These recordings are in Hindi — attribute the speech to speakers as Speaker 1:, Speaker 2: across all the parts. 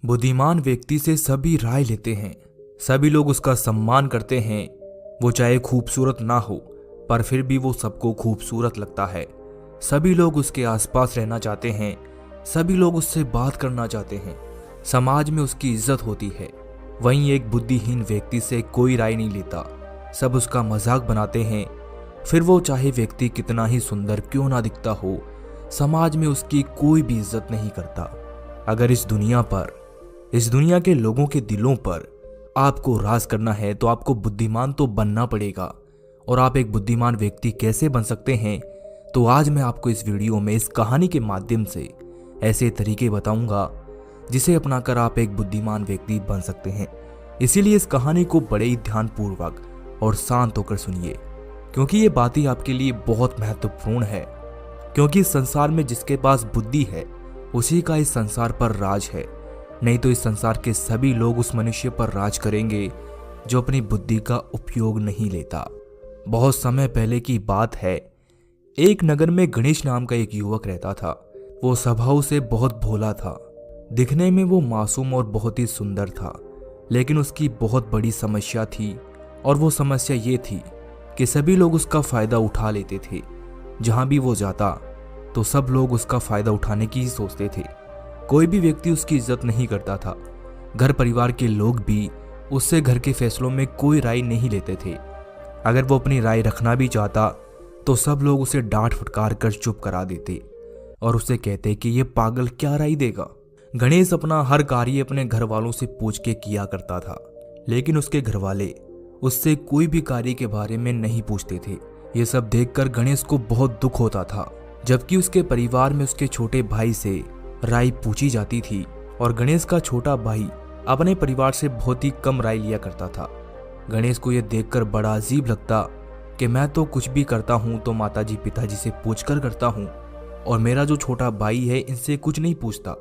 Speaker 1: बुद्धिमान व्यक्ति से सभी राय लेते हैं। सभी लोग उसका सम्मान करते हैं। वो चाहे खूबसूरत ना हो पर फिर भी वो सबको खूबसूरत लगता है। सभी लोग उसके आसपास रहना चाहते हैं। सभी लोग उससे बात करना चाहते हैं। समाज में उसकी इज्जत होती है। वहीं एक बुद्धिहीन व्यक्ति से कोई राय नहीं लेता। सब उसका मजाक बनाते हैं। फिर वो चाहे व्यक्ति कितना ही सुंदर क्यों ना दिखता हो, समाज में उसकी कोई भी इज्जत नहीं करता। अगर इस दुनिया के लोगों के दिलों पर आपको राज करना है तो आपको बुद्धिमान तो बनना पड़ेगा। और आप एक बुद्धिमान व्यक्ति कैसे बन सकते हैं, तो आज मैं आपको इस वीडियो में इस कहानी के माध्यम से ऐसे तरीके बताऊंगा जिसे अपनाकर आप एक बुद्धिमान व्यक्ति बन सकते हैं। इसीलिए इस कहानी को बड़े ही ध्यानपूर्वक और शांत होकर सुनिए, क्योंकि ये बातें आपके लिए बहुत महत्वपूर्ण है। क्योंकि इस संसार में जिसके पास बुद्धि है उसी का इस संसार पर राज है। नहीं तो इस संसार के सभी लोग उस मनुष्य पर राज करेंगे जो अपनी बुद्धि का उपयोग नहीं लेता। बहुत समय पहले की बात है। एक नगर में गणेश नाम का एक युवक रहता था। वो स्वभाव से बहुत भोला था। दिखने में वो मासूम और बहुत ही सुंदर था, लेकिन उसकी बहुत बड़ी समस्या थी। और वो समस्या ये थी कि सभी लोग उसका फायदा उठा लेते थे। जहां भी वो जाता तो सब लोग उसका फायदा उठाने की ही सोचते थे। कोई भी व्यक्ति उसकी इज्जत नहीं करता था। घर परिवार के लोग भी उससे घर के फैसलों में कोई राय नहीं लेते थे। अगर वो अपनी राय रखना भी चाहता तो सब लोग उसे डांट फटकार कर चुप करा देते और उसे कहते कि ये पागल क्या राय देगा। गणेश अपना हर कार्य अपने घर वालों से पूछ के किया करता था, लेकिन उसके घर वाले उससे कोई भी कार्य के बारे में नहीं पूछते थे। ये सब देखकर गणेश को बहुत दुख होता था। जबकि उसके परिवार में उसके छोटे भाई से राय पूछी जाती थी और गणेश का छोटा भाई अपने परिवार से बहुत ही कम राय लिया करता था। गणेश को यह देखकर बड़ा अजीब लगता कि मैं तो कुछ भी करता हूं तो माताजी पिताजी से पूछकर करता हूं और मेरा जो छोटा भाई है इनसे कुछ नहीं पूछता,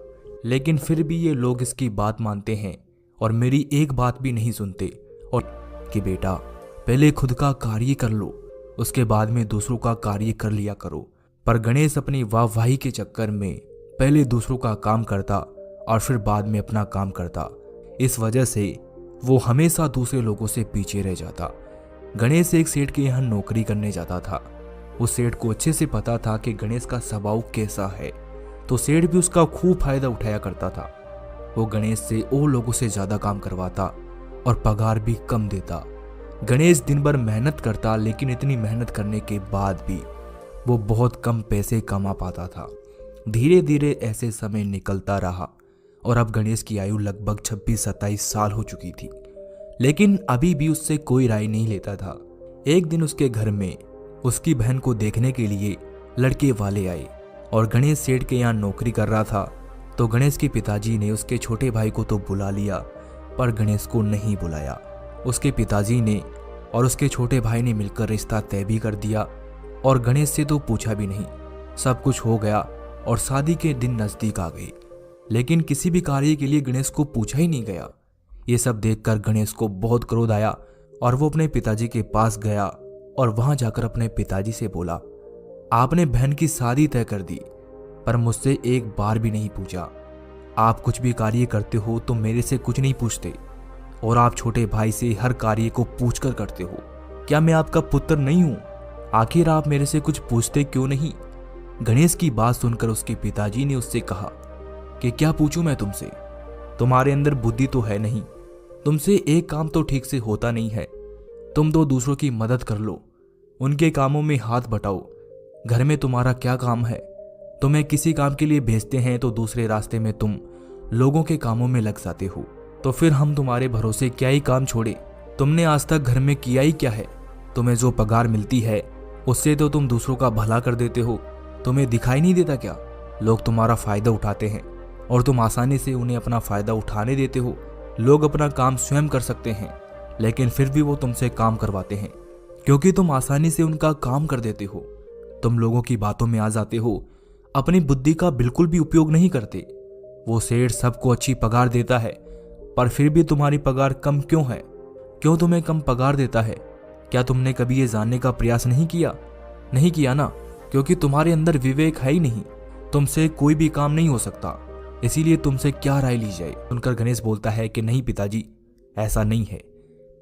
Speaker 1: लेकिन फिर भी ये लोग इसकी बात मानते हैं और मेरी एक बात भी नहीं सुनते। और कि बेटा पहले खुद का कार्य कर लो, उसके बाद में दूसरों का कार्य कर लिया करो। पर गणेश अपनी वाहवाही के चक्कर में पहले दूसरों का काम करता और फिर बाद में अपना काम करता। इस वजह से वो हमेशा दूसरे लोगों से पीछे रह जाता। गणेश एक सेठ के यहाँ नौकरी करने जाता था। उस सेठ को अच्छे से पता था कि गणेश का स्वभाव कैसा है, तो सेठ भी उसका खूब फायदा उठाया करता था। वो गणेश से और लोगों से ज्यादा काम करवाता और पगार भी कम देता। गणेश दिन भर मेहनत करता, लेकिन इतनी मेहनत करने के बाद भी वो बहुत कम पैसे कमा पाता था। धीरे धीरे ऐसे समय निकलता रहा और अब गणेश की आयु लगभग 26-27 साल हो चुकी थी, लेकिन अभी भी उससे कोई राय नहीं लेता था। एक दिन उसके घर में उसकी बहन को देखने के लिए लड़के वाले आए और गणेश सेठ के यहाँ नौकरी कर रहा था। तो गणेश के पिताजी ने उसके छोटे भाई को तो बुला लिया पर गणेश को नहीं बुलाया। उसके पिताजी ने और उसके छोटे भाई ने मिलकर रिश्ता तय भी कर दिया और गणेश से तो पूछा भी नहीं। सब कुछ हो गया और शादी के दिन नजदीक आ गए, लेकिन किसी भी कार्य के लिए गणेश को पूछा ही नहीं गया। ये सब देखकर गणेश को बहुत क्रोध आया और वो अपने पिताजी के पास गया और वहां जाकर अपने पिताजी से बोला, आपने बहन की शादी तय कर दी पर मुझसे एक बार भी नहीं पूछा। आप कुछ भी कार्य करते हो तो मेरे से कुछ नहीं पूछते और आप छोटे भाई से हर कार्य को पूछकर करते हो। क्या मैं आपका पुत्र नहीं हूं? आखिर आप मेरे से कुछ पूछते क्यों नहीं? गणेश की बात सुनकर उसके पिताजी ने उससे कहा कि क्या पूछूं मैं तुमसे? तुम्हारे अंदर बुद्धि तो है नहीं, तुमसे एक काम तो ठीक से होता नहीं है। तुम तो दूसरों की मदद कर लो, उनके कामों में हाथ बटाओ। घर में तुम्हारा क्या काम है? तुम्हें किसी काम के लिए भेजते हैं तो दूसरे रास्ते में तुम लोगों के कामों में लग जाते हो। तो फिर हम तुम्हारे भरोसे क्या ही काम छोड़े? तुमने आज तक घर में किया ही क्या है? तुम्हें जो पगार मिलती है उससे तो तुम दूसरों का भला कर देते हो। तुम्हें दिखाई नहीं देता क्या? लोग तुम्हारा फायदा उठाते हैं और तुम आसानी से उन्हें अपना फायदा उठाने देते हो। लोग अपना काम स्वयं कर सकते हैं, लेकिन फिर भी वो तुमसे काम करवाते हैं क्योंकि तुम आसानी से उनका काम कर देते हो। तुम लोगों की बातों में आ जाते हो, अपनी बुद्धि का बिल्कुल भी उपयोग नहीं करते। वो सेठ सबको अच्छी पगार देता है, पर फिर भी तुम्हारी पगार कम क्यों है? क्यों तुम्हें कम पगार देता है? क्या तुमने कभी ये जानने का प्रयास नहीं किया? नहीं किया ना, क्योंकि तुम्हारे अंदर विवेक है ही नहीं। तुमसे कोई भी काम नहीं हो सकता। इसीलिए तुमसे क्या राय ली जाए। सुनकर गणेश बोलता है कि नहीं पिताजी, ऐसा नहीं है,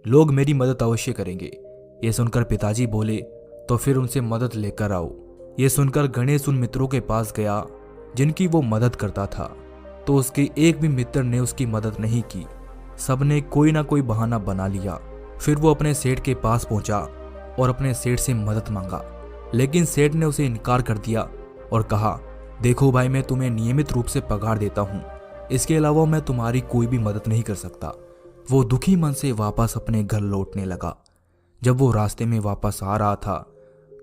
Speaker 1: लोग मेरी मदद अवश्य करेंगे। ये सुनकर पिताजी बोले तो फिर उनसे मदद लेकर आओ। ये सुनकर गणेश उन मित्रों के पास गया जिनकी वो मदद करता था, तो उसके एक भी मित्र ने उसकी मदद नहीं की। सबने कोई ना कोई बहाना बना लिया। फिर वो अपने सेठ के पास पहुंचा और अपने सेठ से मदद मांगा, लेकिन सेठ ने उसे इनकार कर दिया और कहा, देखो भाई, मैं तुम्हें नियमित रूप से पगार देता हूँ, इसके अलावा मैं तुम्हारी कोई भी मदद नहीं कर सकता। वो दुखी मन से वापस अपने घर लौटने लगा। जब वो रास्ते में वापस आ रहा था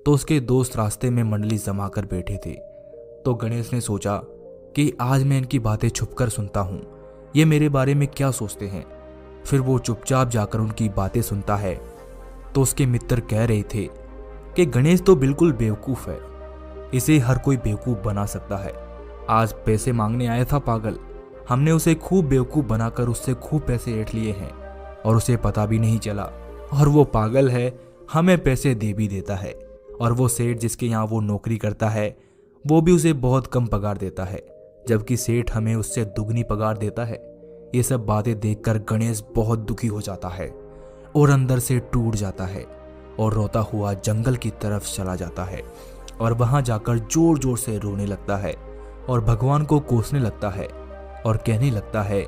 Speaker 1: तो उसके दोस्त रास्ते में मंडली जमा कर बैठे थे। तो गणेश ने सोचा कि आज मैं इनकी बातें छुपकर सुनता हूँ, ये मेरे बारे में क्या सोचते हैं। फिर वो चुपचाप जाकर उनकी बातें सुनता है। तो उसके मित्र कह रहे थे कि गणेश तो बिल्कुल बेवकूफ़ है, इसे हर कोई बेवकूफ़ बना सकता है। आज पैसे मांगने आया था पागल, हमने उसे खूब बेवकूफ़ बनाकर उससे खूब पैसे ऐंठ लिए हैं और उसे पता भी नहीं चला। और वो पागल है, हमें पैसे दे भी देता है। और वो सेठ जिसके यहाँ वो नौकरी करता है वो भी उसे बहुत कम पगार देता है, जबकि सेठ हमें उससे दुगनी पगार देता है। ये सब बातें देखकर गणेश बहुत दुखी हो जाता है और अंदर से टूट जाता है और रोता हुआ जंगल की तरफ चला जाता है और वहां जाकर जोर जोर से रोने लगता है और भगवान को कोसने लगता है और कहने लगता है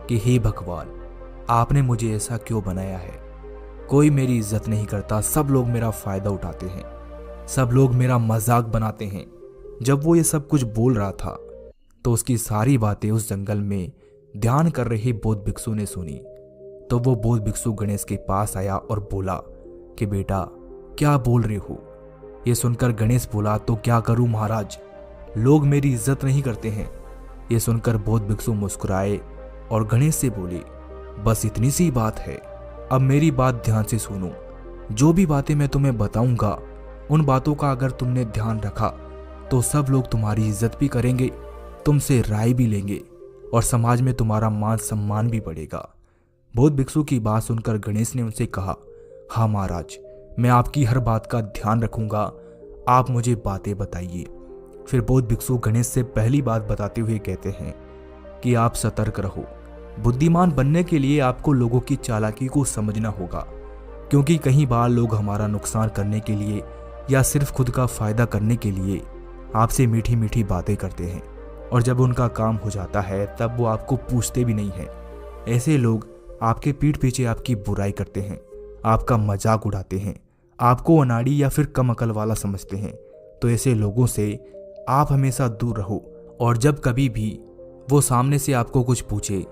Speaker 1: कि हे भगवान, आपने मुझे ऐसा क्यों बनाया है। कोई मेरी इज्जत नहीं करता, सब लोग मेरा फायदा उठाते हैं, सब लोग मेरा मजाक बनाते हैं। जब वो ये सब कुछ बोल रहा था तो उसकी सारी बातें उस जंगल में ध्यान कर रहे बौद्ध भिक्षु ने सुनी। तो वो बौद्ध भिक्षु गणेश के पास आया और बोला कि बेटा, क्या बोल रहे हो। ये सुनकर गणेश बोला, तो क्या करूं महाराज, लोग मेरी इज्जत नहीं करते हैं। ये सुनकर बौद्ध भिक्षु मुस्कुराए और गणेश से बोले, बस इतनी सी बात है, अब मेरी बात ध्यान से सुनो। जो भी बातें मैं तुम्हें बताऊंगा उन बातों का अगर तुमने ध्यान रखा तो सब लोग तुम्हारी इज्जत भी करेंगे, तुमसे राय भी लेंगे और समाज में तुम्हारा मान सम्मान भी बढ़ेगा। बौद्ध भिक्षु की बात सुनकर गणेश ने उनसे कहा, हाँ महाराज, मैं आपकी हर बात का ध्यान रखूंगा, आप मुझे बातें बताइए। फिर बौद्ध भिक्षु गणेश से पहली बात बताते हुए कहते हैं कि आप सतर्क रहो। बुद्धिमान बनने के लिए आपको लोगों की चालाकी को समझना होगा, क्योंकि कई बार लोग हमारा नुकसान करने के लिए या सिर्फ खुद का फायदा करने के लिए आपसे मीठी मीठी बातें करते हैं और जब उनका काम हो जाता है तब वो आपको पूछते भी नहीं हैं। ऐसे लोग आपके पीठ पीछे आपकी बुराई करते हैं, आपका मजाक उड़ाते हैं, आपको अनाड़ी या फिर कम अकल वाला समझते हैं। तो ऐसे लोगों से आप हमेशा दूर रहो और जब कभी भी वो सामने से आपको कुछ पूछे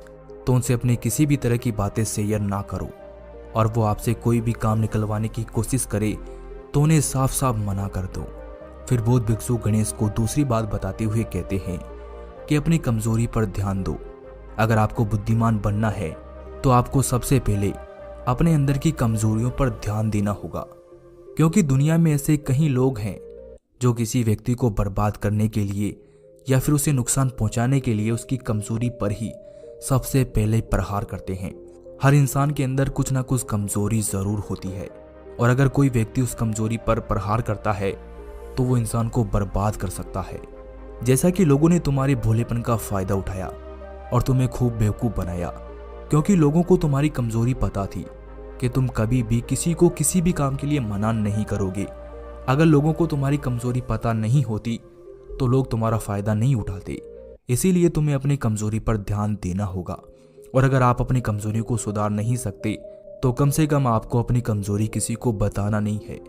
Speaker 1: तो उनसे अपने किसी भी तरह की बातें शेयर ना करो और वो आपसे कोई भी काम निकलवाने की कोशिश करे तो उन्हें साफ साफ मना कर दो। फिर बौद्ध भिक्षु गणेश को दूसरी बात बताते हुए कहते हैं कि अपनी कमजोरी पर ध्यान दो। अगर आपको बुद्धिमान बनना है तो आपको सबसे पहले अपने अंदर की कमजोरियों पर ध्यान देना होगा, क्योंकि दुनिया में ऐसे कई लोग हैं जो किसी व्यक्ति को बर्बाद करने के लिए या फिर उसे नुकसान पहुंचाने के लिए उसकी कमजोरी पर ही सबसे पहले प्रहार करते हैं। हर इंसान के अंदर कुछ ना कुछ कमजोरी जरूर होती है और अगर कोई व्यक्ति उस कमजोरी पर प्रहार करता है तो वो इंसान को बर्बाद कर सकता है। जैसा कि लोगों ने तुम्हारे भोलेपन का फायदा उठाया और तुम्हें खूब बेवकूफ बनाया, क्योंकि लोगों को तुम्हारी कमजोरी पता थी कि तुम कभी भी किसी को किसी भी काम के लिए मना नहीं करोगे। अगर लोगों को तुम्हारी कमजोरी पता नहीं होती तो लोग तुम्हारा फायदा नहीं उठाते। इसीलिए तुम्हें अपनी कमजोरी पर ध्यान देना होगा और अगर आप अपनी कमजोरी को सुधार नहीं सकते तो कम से कम आपको अपनी कमजोरी किसी को बताना नहीं है,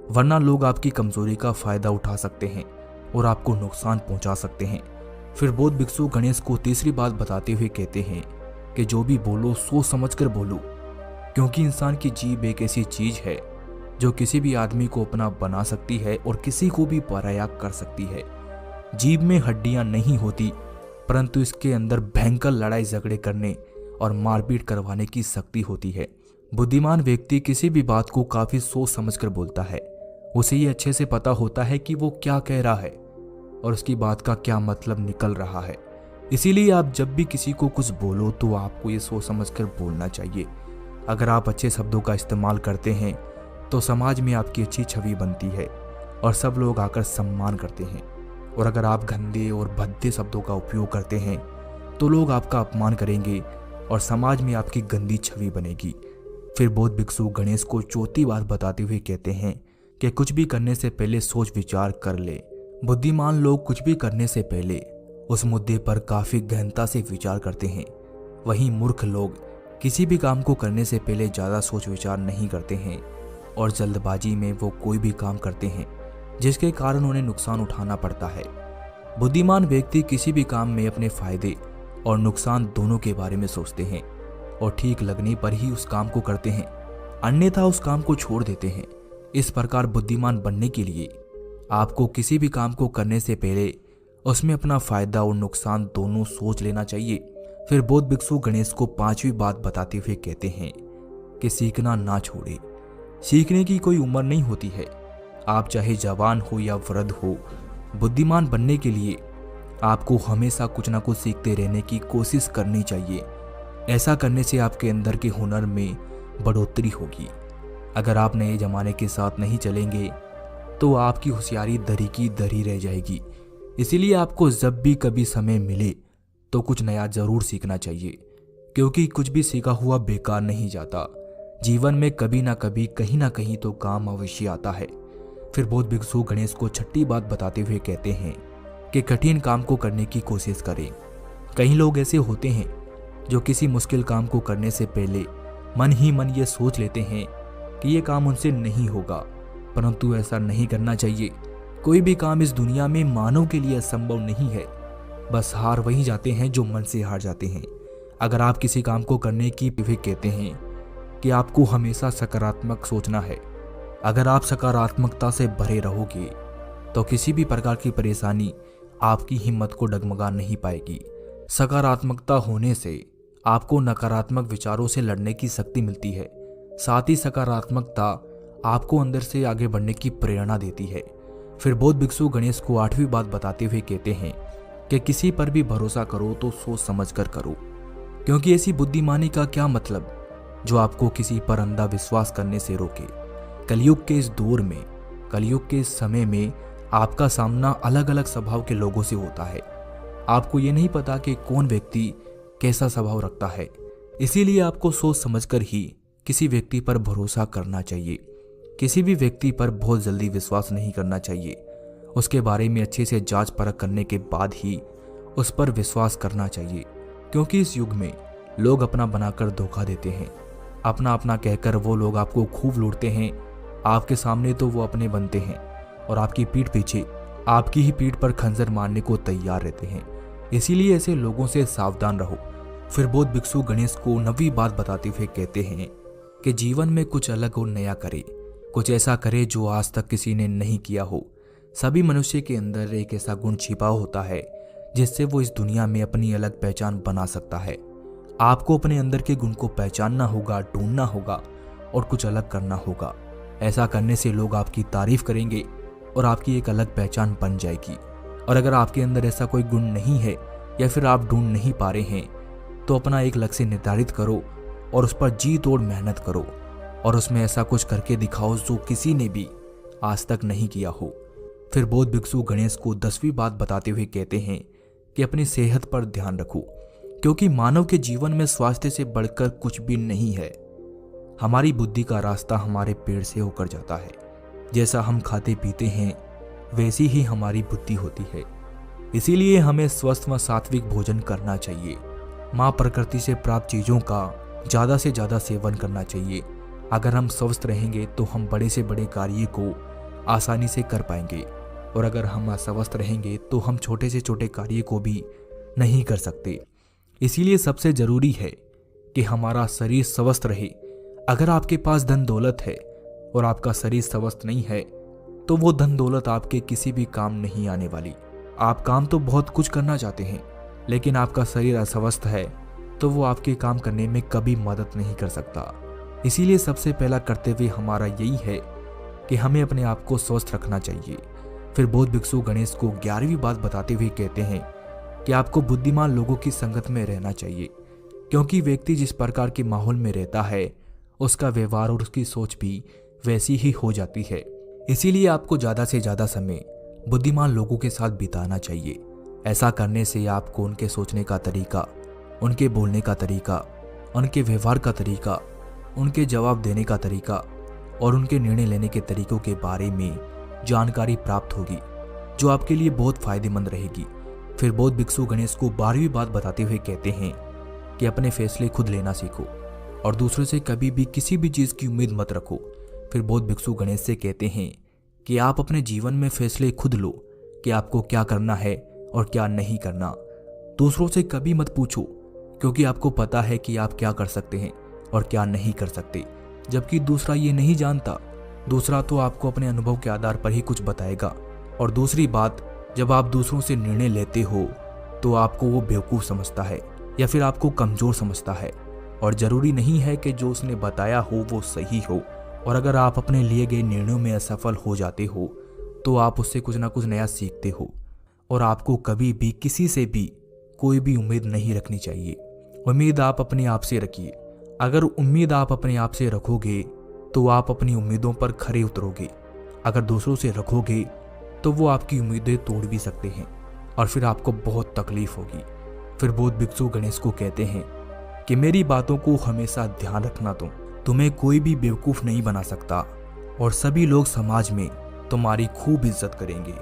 Speaker 1: वरना लोग आपकी कमजोरी का फायदा उठा सकते हैं और आपको नुकसान पहुंचा सकते हैं। फिर बौद्ध भिक्षु गणेश को तीसरी बात बताते हुए कहते हैं कि जो भी बोलो सोच समझकर बोलो, क्योंकि इंसान की जीभ एक ऐसी चीज है जो किसी भी आदमी को अपना बना सकती है और किसी को भी पराया कर सकती है। जीभ में हड्डियां नहीं होती, परंतु इसके अंदर भयंकर लड़ाई झगड़े करने और मारपीट करवाने की शक्ति होती है। बुद्धिमान व्यक्ति किसी भी बात को काफी सोच समझकर बोलता है। उसे ये अच्छे से पता होता है कि वो क्या कह रहा है और उसकी बात का क्या मतलब निकल रहा है। इसीलिए आप जब भी किसी को कुछ बोलो तो आपको ये सोच समझकर बोलना चाहिए। अगर आप अच्छे शब्दों का इस्तेमाल करते हैं तो समाज में आपकी अच्छी छवि बनती है और सब लोग आकर सम्मान करते हैं, और अगर आप गंदे और भद्दे शब्दों का उपयोग करते हैं तो लोग आपका अपमान करेंगे और समाज में आपकी गंदी छवि बनेगी। फिर बौद्ध भिक्षु गणेश को चौथी बात बताते हुए कहते हैं कि कुछ भी करने से पहले सोच विचार कर ले। बुद्धिमान लोग कुछ भी करने से पहले उस मुद्दे पर काफी गहनता से विचार करते हैं। वहीं मूर्ख लोग किसी भी काम को करने से पहले ज्यादा सोच विचार नहीं करते हैं और जल्दबाजी में वो कोई भी काम करते हैं जिसके कारण उन्हें नुकसान उठाना पड़ता है। बुद्धिमान व्यक्ति किसी भी काम में अपने फायदे और नुकसान दोनों के बारे में सोचते हैं और ठीक लगने पर ही उस काम को करते हैं, अन्यथा उस काम को छोड़ देते हैं। इस प्रकार बुद्धिमान बनने के लिए आपको किसी भी काम को करने से पहले उसमें अपना फायदा और नुकसान दोनों सोच लेना चाहिए। फिर बौद्ध भिक्षु गणेश को पांचवी बात बताते हुए कहते हैं कि सीखना ना छोड़े। सीखने की कोई उम्र नहीं होती है, आप चाहे जवान हो या वृद्ध हो। बुद्धिमान बनने के लिए आपको हमेशा कुछ ना कुछ सीखते रहने की कोशिश करनी चाहिए। ऐसा करने से आपके अंदर के हुनर में बढ़ोतरी होगी। अगर आप नए जमाने के साथ नहीं चलेंगे तो आपकी होशियारी दरी की दरी रह जाएगी। इसीलिए आपको जब भी कभी समय मिले तो कुछ नया जरूर सीखना चाहिए, क्योंकि कुछ भी सीखा हुआ बेकार नहीं जाता। जीवन में कभी ना कभी कहीं ना कहीं तो काम अवश्य आता है। फिर बौद्ध भिक्षु गणेश को छठी बात बताते हुए कहते हैं कि कठिन काम को करने की कोशिश करें। कई लोग ऐसे होते हैं जो किसी मुश्किल काम को करने से पहले मन ही मन ये सोच लेते हैं कि ये काम उनसे नहीं होगा, परंतु ऐसा नहीं करना चाहिए। कोई भी काम इस दुनिया में मानव के लिए असंभव नहीं है। बस हार वही जाते हैं जो मन से हार जाते हैं। अगर आप किसी काम को करने की वे कहते हैं कि आपको हमेशा सकारात्मक सोचना है। अगर आप सकारात्मकता से भरे रहोगे तो किसी भी प्रकार की परेशानी आपकी हिम्मत को डगमगा नहीं पाएगी। सकारात्मकता होने से आपको नकारात्मक विचारों से लड़ने की शक्ति मिलती है। साथ ही सकारात्मकता आपको अंदर से आगे बढ़ने की प्रेरणा देती है। फिर बौद्ध भिक्षु गणेश को आठवीं बात बताते हुए कहते हैं कि किसी पर भी भरोसा करो तो सोच समझ कर करो, क्योंकि ऐसी बुद्धिमानी का क्या मतलब जो आपको किसी पर अंधा विश्वास करने से रोके। कलयुग के इस दौर में, कलयुग के इस समय में आपका सामना अलग अलग स्वभाव के लोगों से होता है। आपको ये नहीं पता कि कौन व्यक्ति कैसा स्वभाव रखता है, इसीलिए आपको सोच समझकर ही किसी व्यक्ति पर भरोसा करना चाहिए। किसी भी व्यक्ति पर बहुत जल्दी विश्वास नहीं करना चाहिए। उसके बारे में अच्छे से जांच परख करने के बाद ही उस पर विश्वास करना चाहिए, क्योंकि इस युग में लोग अपना बनाकर धोखा देते हैं। अपना अपना कहकर वो लोग आपको खूब लूटते हैं। आपके सामने तो वो अपने बनते हैं और आपकी पीठ पीछे आपकी ही पीठ पर खंजर मारने को तैयार रहते हैं। इसीलिए ऐसे लोगों से सावधान रहो। फिर बौद्ध भिक्षु गणेश को नवीं बात बताते हुए कहते हैं कि जीवन में कुछ अलग और नया करे, कुछ ऐसा करे जो आज तक किसी ने नहीं किया हो। सभी मनुष्य के अंदर एक ऐसा गुण छिपा होता है जिससे वो इस दुनिया में अपनी अलग पहचान बना सकता है। आपको अपने अंदर के गुण को पहचानना होगा, ढूंढना होगा और कुछ अलग करना होगा। ऐसा करने से लोग आपकी तारीफ करेंगे और आपकी एक अलग पहचान बन जाएगी। और अगर आपके अंदर ऐसा कोई गुण नहीं है या फिर आप ढूंढ नहीं पा रहे हैं तो अपना एक लक्ष्य निर्धारित करो और उस पर जी तोड़ मेहनत करो और उसमें ऐसा कुछ करके दिखाओ जो किसी ने भी आज तक नहीं किया हो। फिर बौद्ध भिक्षु गणेश को 10वीं बात बताते हुए कहते हैं कि अपनी सेहत पर ध्यान रखो, क्योंकि मानव के जीवन में स्वास्थ्य से बढ़कर कुछ भी नहीं है। हमारी बुद्धि का रास्ता हमारे पेट से होकर जाता है। जैसा हम खाते पीते हैं वैसी ही हमारी बुद्धि होती है। इसीलिए हमें स्वस्थ व सात्विक भोजन करना चाहिए। माँ प्रकृति से प्राप्त चीज़ों का ज़्यादा से ज़्यादा सेवन करना चाहिए। अगर हम स्वस्थ रहेंगे तो हम बड़े से बड़े कार्य को आसानी से कर पाएंगे, और अगर हम अस्वस्थ रहेंगे तो हम छोटे से छोटे कार्य को भी नहीं कर सकते। इसीलिए सबसे ज़रूरी है कि हमारा शरीर स्वस्थ रहे। अगर आपके पास धन दौलत है और आपका शरीर स्वस्थ नहीं है तो वो धन दौलत आपके किसी भी काम नहीं आने वाली। आप काम तो बहुत कुछ करना चाहते हैं, लेकिन आपका शरीर अस्वस्थ है तो वो आपके काम करने में कभी मदद नहीं कर सकता। इसीलिए सबसे पहला कर्तव्य हमारा यही है कि हमें अपने आप को स्वस्थ रखना चाहिए। फिर बौद्ध भिक्षु गणेश को 11वीं बात बताते हुए कहते हैं कि आपको बुद्धिमान लोगों की संगत में रहना चाहिए, क्योंकि व्यक्ति जिस प्रकार के माहौल में रहता है उसका व्यवहार और उसकी सोच भी वैसी ही हो जाती है। इसीलिए आपको ज़्यादा से ज़्यादा समय बुद्धिमान लोगों के साथ बिताना चाहिए। ऐसा करने से आपको उनके सोचने का तरीका, उनके बोलने का तरीका, उनके व्यवहार का तरीका, उनके जवाब देने का तरीका और उनके निर्णय लेने के तरीकों के बारे में जानकारी प्राप्त होगी, जो आपके लिए बहुत फायदेमंद रहेगी। फिर बौद्ध भिक्षु गणेश को 12वीं बात बताते हुए कहते हैं कि अपने फैसले खुद लेना सीखो और दूसरों से कभी भी किसी भी चीज़ की उम्मीद मत रखो। फिर बौद्ध भिक्षु गणेश से कहते हैं कि आप अपने जीवन में फैसले खुद लो कि आपको क्या करना है और क्या नहीं करना। दूसरों से कभी मत पूछो, क्योंकि आपको पता है कि आप क्या कर सकते हैं और क्या नहीं कर सकते, जबकि दूसरा ये नहीं जानता। दूसरा तो आपको अपने अनुभव के आधार पर ही कुछ बताएगा। और दूसरी बात, जब आप दूसरों से निर्णय लेते हो तो आपको वो बेवकूफ़ समझता है या फिर आपको कमज़ोर समझता है, और ज़रूरी नहीं है कि जो उसने बताया हो वो सही हो। और अगर आप अपने लिए गए निर्णयों में असफल हो जाते हो तो आप उससे कुछ ना कुछ नया सीखते हो। और आपको कभी भी किसी से भी कोई भी उम्मीद नहीं रखनी चाहिए। उम्मीद आप अपने आप से रखिए। अगर उम्मीद आप अपने आप से रखोगे तो आप अपनी उम्मीदों पर खरे उतरोगे। अगर दूसरों से रखोगे तो वो आपकी उम्मीदें तोड़ भी सकते हैं और फिर आपको बहुत तकलीफ होगी। फिर बौद्ध भिक्षु गणेश को कहते हैं कि मेरी बातों को हमेशा ध्यान रखना, तुम्हें कोई भी बेवकूफ़ नहीं बना सकता और सभी लोग समाज में तुम्हारी खूब इज्जत करेंगे।